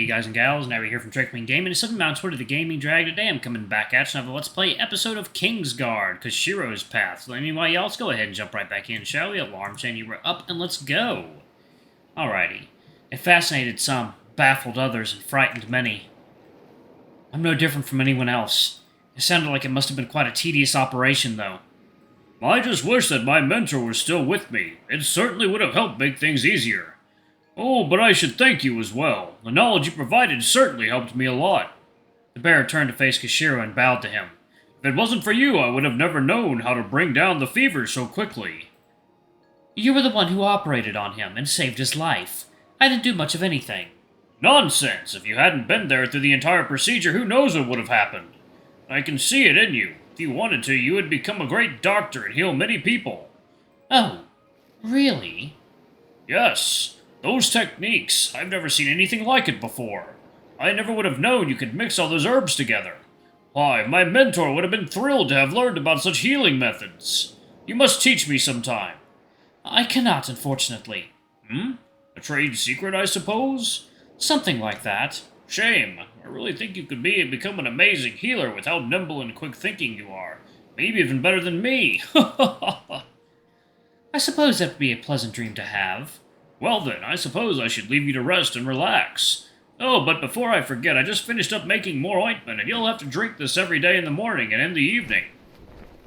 guys and gals, now we're here from Drake Queen Gaming. It's something about Twitter, the Gaming Drag. Today I'm coming back at you. Now, let's play episode of Kingsguard, Koshiro's Path. So anyway, y'all, let's go ahead and jump right back in, shall we? Alarm chain, you were up, and let's go. Alrighty. It fascinated some, baffled others, and frightened many. I'm no different from anyone else. It sounded like it must have been quite a tedious operation, though. I just wish that my mentor was still with me. It certainly would have helped make things easier. Oh, but I should thank you as well. The knowledge you provided certainly helped me a lot. The bear turned to face Koshiro and bowed to him. If it wasn't for you, I would have never known how to bring down the fever so quickly. You were the one who operated on him and saved his life. I didn't do much of anything. Nonsense! If you hadn't been there through the entire procedure, who knows what would have happened? I can see it in you. If you wanted to, you would become a great doctor and heal many people. Oh, really? Yes. Those techniques, I've never seen anything like it before. I never would have known you could mix all those herbs together. Why, my mentor would have been thrilled to have learned about such healing methods. You must teach me sometime. I cannot, unfortunately. A trade secret, I suppose? Something like that. Shame. I really think you could become an amazing healer with how nimble and quick thinking you are. Maybe even better than me. I suppose that would be a pleasant dream to have. Well then, I suppose I should leave you to rest and relax. Oh, but before I forget, I just finished up making more ointment, and you'll have to drink this every day in the morning and in the evening.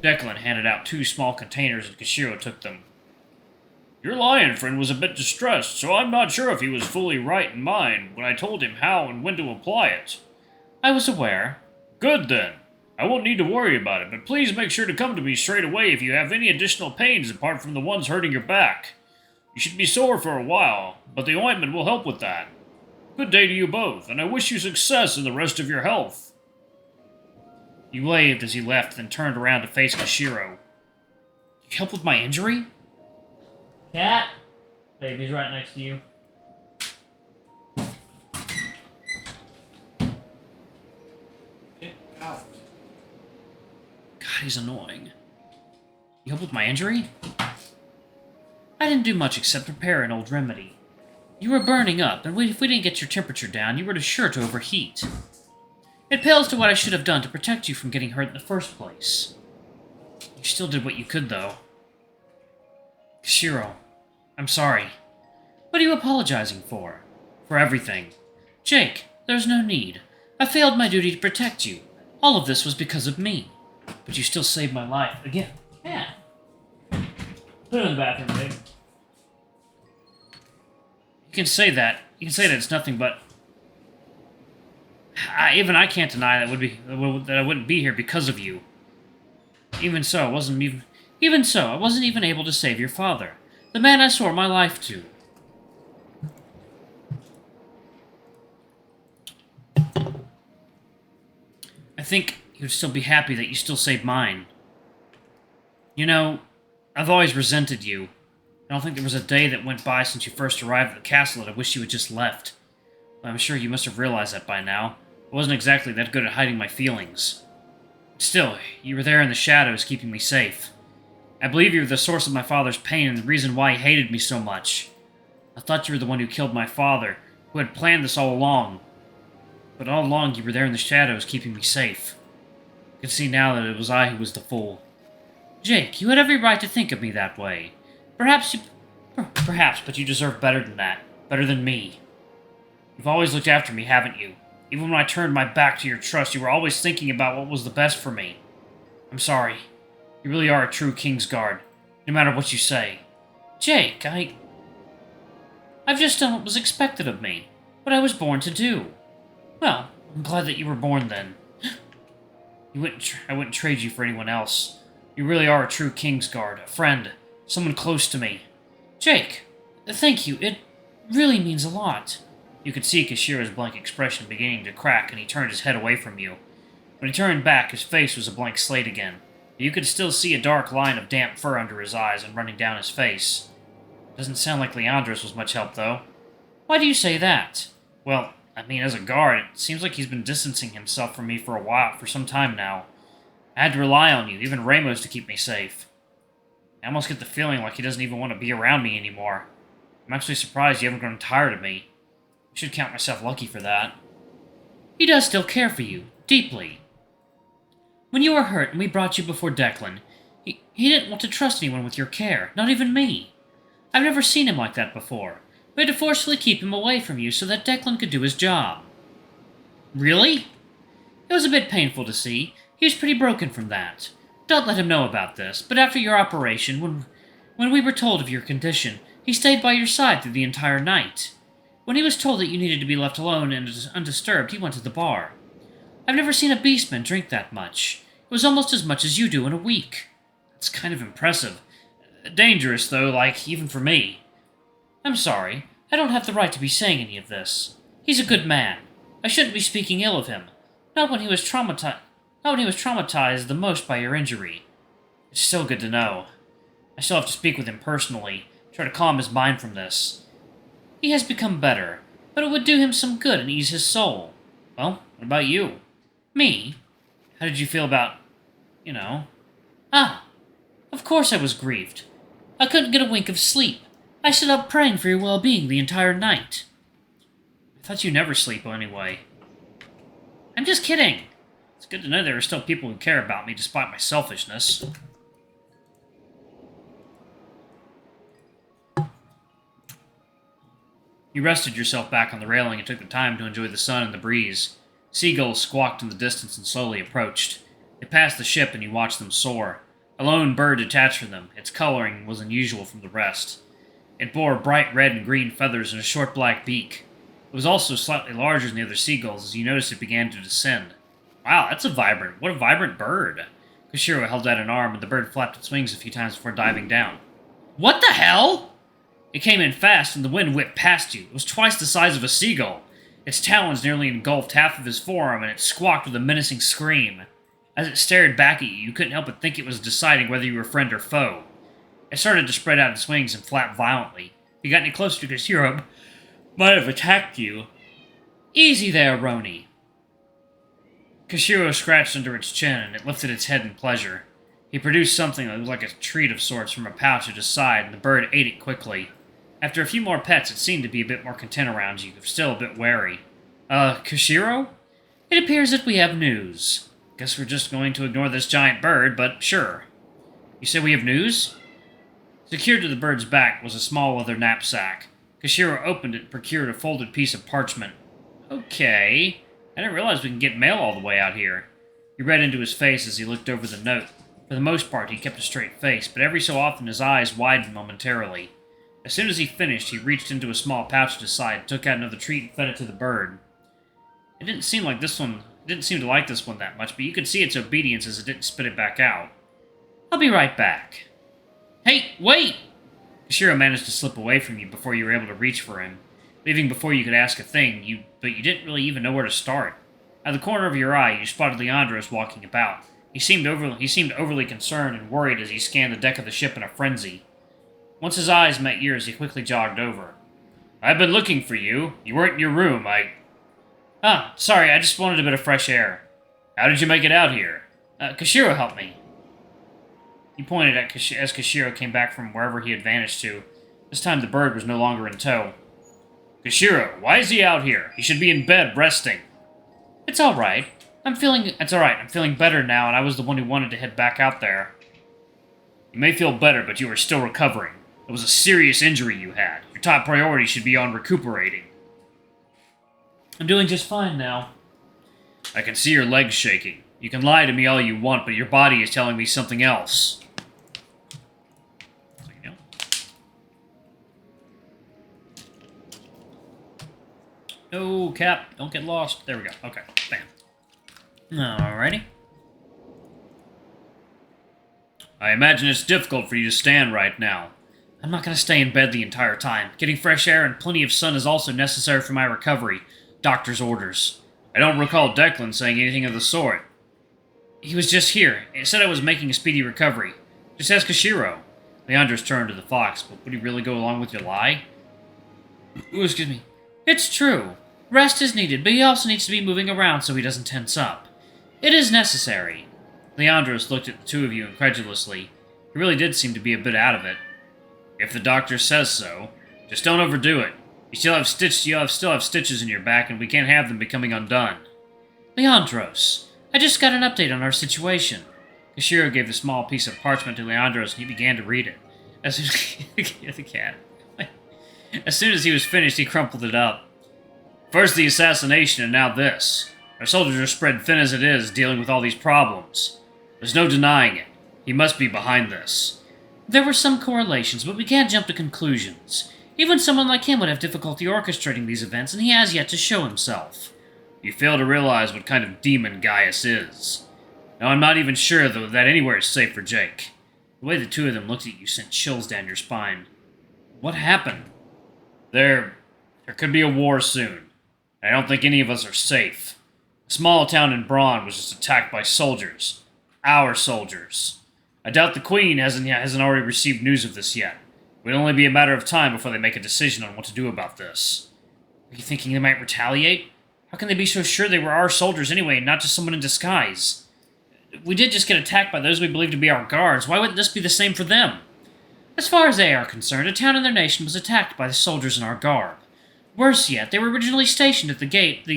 Declan handed out 2 small containers, and Koshiro took them. Your lion friend was a bit distressed, so I'm not sure if he was fully right in mind when I told him how and when to apply it. I was aware. Good then. I won't need to worry about it, but please make sure to come to me straight away if you have any additional pains apart from the ones hurting your back. You should be sore for a while, but the ointment will help with that. Good day to you both, and I wish you success in the rest of your health. He waved as he left, then turned around to face Koshiro. You help with my injury? Cat? Baby's right next to you. Get out. God, he's annoying. You help with my injury? I didn't do much except prepare an old remedy. You were burning up, and if we didn't get your temperature down, you were sure to overheat. It pales to what I should have done to protect you from getting hurt in the first place. You still did what you could, though. Koshiro, I'm sorry. What are you apologizing for? For everything. Jake, there's no need. I failed my duty to protect you. All of this was because of me. But you still saved my life. Again. Yeah. Put it in the bathroom, babe. You can say that. You can say that it's nothing but... Even I can't deny that I wouldn't be here because of you. Even so, I wasn't even able to save your father, the man I swore my life to. I think he would still be happy that you still saved mine. You know, I've always resented you. I don't think there was a day that went by since you first arrived at the castle that I wish you had just left. But I'm sure you must have realized that by now. I wasn't exactly that good at hiding my feelings. Still, you were there in the shadows, keeping me safe. I believe you were the source of my father's pain and the reason why he hated me so much. I thought you were the one who killed my father, who had planned this all along. But all along you were there in the shadows, keeping me safe. I can see now that it was I who was the fool. Jake, you had every right to think of me that way. Perhaps, but you deserve better than that. Better than me. You've always looked after me, haven't you? Even when I turned my back to your trust, you were always thinking about what was the best for me. I'm sorry. You really are a true Kingsguard, no matter what you say. Jake, I've just done what was expected of me. What I was born to do. Well, I'm glad that you were born then. I wouldn't trade you for anyone else. You really are a true Kingsguard, a friend, someone close to me. Jake, thank you. It really means a lot. You could see Koshiro's blank expression beginning to crack, and he turned his head away from you. When he turned back, his face was a blank slate again. You could still see a dark line of damp fur under his eyes and running down his face. Doesn't sound like Leandros was much help, though. Why do you say that? Well, I mean, as a guard, it seems like he's been distancing himself from me for some time now. I had to rely on you, even Ramos, to keep me safe. I almost get the feeling like he doesn't even want to be around me anymore. I'm actually surprised you haven't grown tired of me. I should count myself lucky for that. He does still care for you, deeply. When you were hurt and we brought you before Declan, he didn't want to trust anyone with your care, not even me. I've never seen him like that before. We had to forcefully keep him away from you so that Declan could do his job. Really? It was a bit painful to see. He was pretty broken from that. Don't let him know about this, but after your operation, when we were told of your condition, he stayed by your side through the entire night. When he was told that you needed to be left alone and undisturbed, he went to the bar. I've never seen a beastman drink that much. It was almost as much as you do in a week. It's kind of impressive. Dangerous, though, like, even for me. I'm sorry. I don't have the right to be saying any of this. He's a good man. I shouldn't be speaking ill of him. Not when he was traumatized the most by your injury. It's still good to know. I still have to speak with him personally, try to calm his mind from this. He has become better, but it would do him some good and ease his soul. Well, what about you? Me? How did you feel about, Ah, of course I was grieved. I couldn't get a wink of sleep. I stood up praying for your well-being the entire night. I thought you never sleep anyway. I'm just kidding. It's good to know there are still people who care about me despite my selfishness. You rested yourself back on the railing and took the time to enjoy the sun and the breeze. Seagulls squawked in the distance and slowly approached. They passed the ship and you watched them soar. A lone bird detached from them. Its coloring was unusual from the rest. It bore bright red and green feathers and a short black beak. It was also slightly larger than the other seagulls as you noticed it began to descend. Wow, what a vibrant bird. Koshiro held out an arm and the bird flapped its wings a few times before diving down. What the hell? It came in fast and the wind whipped past you. It was twice the size of a seagull. Its talons nearly engulfed half of his forearm and it squawked with a menacing scream. As it stared back at you, you couldn't help but think it was deciding whether you were friend or foe. It started to spread out its wings and flap violently. If you got any closer to Koshiro, it might have attacked you. Easy there, Roni. Koshiro scratched under its chin and it lifted its head in pleasure. He produced something that looked like a treat of sorts from a pouch at his side, and the bird ate it quickly. After a few more pets, it seemed to be a bit more content around you, still a bit wary. Koshiro? It appears that we have news. Guess we're just going to ignore this giant bird, but sure. You say we have news? Secured to the bird's back was a small leather knapsack. Koshiro opened it and procured a folded piece of parchment. Okay. I didn't realize we can get mail all the way out here. He read into his face as he looked over the note. For the most part, he kept a straight face, but every so often his eyes widened momentarily. As soon as he finished, he reached into a small pouch at his side, took out another treat, and fed it to the bird. It didn't seem to like this one that much, but you could see its obedience as it didn't spit it back out. I'll be right back. Hey, wait! Koshiro managed to slip away from you before you were able to reach for him, leaving before you could ask a thing, but you didn't really even know where to start. Out of the corner of your eye, you spotted Leandros walking about. He seemed overly concerned and worried as he scanned the deck of the ship in a frenzy. Once his eyes met yours, he quickly jogged over. I've been looking for you. You weren't in your room, sorry, I just wanted a bit of fresh air. How did you make it out here? Koshiro helped me. He pointed at as Koshiro came back from wherever he had vanished to. This time the bird was no longer in tow. Koshiro, why is he out here? He should be in bed, resting. It's alright. I'm feeling better now, and I was the one who wanted to head back out there. You may feel better, but you are still recovering. It was a serious injury you had. Your top priority should be on recuperating. I'm doing just fine now. I can see your legs shaking. You can lie to me all you want, but your body is telling me something else. No, Cap, don't get lost. There we go. Okay, bam. Alrighty. I imagine it's difficult for you to stand right now. I'm not going to stay in bed the entire time. Getting fresh air and plenty of sun is also necessary for my recovery. Doctor's orders. I don't recall Declan saying anything of the sort. He was just here. He said I was making a speedy recovery. Just ask Koshiro. Leandros turned to the fox, but would he really go along with your lie? Ooh, excuse me. It's true. Rest is needed, but he also needs to be moving around so he doesn't tense up. It is necessary. Leandros looked at the two of you incredulously. He really did seem to be a bit out of it. If the doctor says so, just don't overdo it. You still have stitches in your back, and we can't have them becoming undone. Leandros, I just got an update on our situation. Koshiro gave the small piece of parchment to Leandros, and he began to read it. As soon as the cat. As soon as he was finished, he crumpled it up. First the assassination, and now this. Our soldiers are spread thin as it is, dealing with all these problems. There's no denying it. He must be behind this. There were some correlations, but we can't jump to conclusions. Even someone like him would have difficulty orchestrating these events, and he has yet to show himself. You fail to realize what kind of demon Gaius is. Now, I'm not even sure, though, that anywhere is safe for Jake. The way the two of them looked at you sent chills down your spine. What happened? There could be a war soon. I don't think any of us are safe. A small town in Braun was just attacked by soldiers. Our soldiers. I doubt the Queen hasn't already received news of this yet. It would only be a matter of time before they make a decision on what to do about this. Are you thinking they might retaliate? How can they be so sure they were our soldiers anyway and not just someone in disguise? We did just get attacked by those we believe to be our guards. Why wouldn't this be the same for them? As far as they are concerned, a town in their nation was attacked by the soldiers in our garb. Worse yet, they were originally stationed at the gate to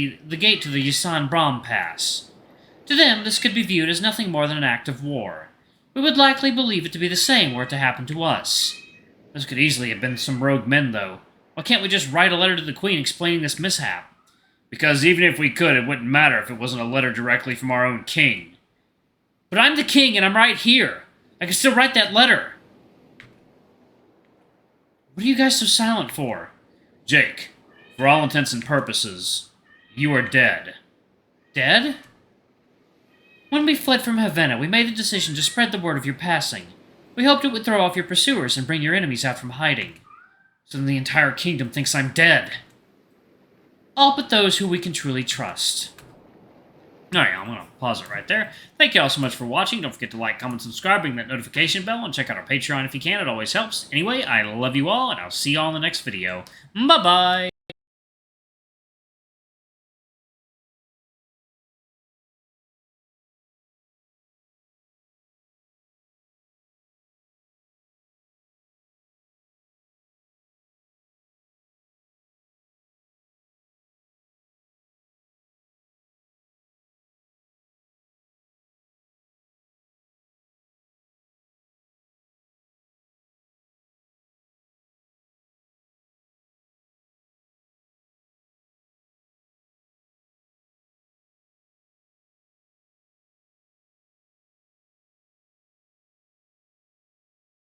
the Yisan Brahm Pass. To them, this could be viewed as nothing more than an act of war. We would likely believe it to be the same were it to happen to us. This could easily have been some rogue men, though. Why can't we just write a letter to the Queen explaining this mishap? Because even if we could, it wouldn't matter if it wasn't a letter directly from our own king. But I'm the king, and I'm right here. I can still write that letter. What are you guys so silent for? Jake, for all intents and purposes, you are dead. Dead? When we fled from Havana, we made the decision to spread the word of your passing. We hoped it would throw off your pursuers and bring your enemies out from hiding. So then the entire kingdom thinks I'm dead. All but those who we can truly trust. Alright, I'm going to pause it right there. Thank you all so much for watching. Don't forget to like, comment, subscribe, ring that notification bell, and check out our Patreon if you can. It always helps. Anyway, I love you all, and I'll see you all in the next video. Bye-bye!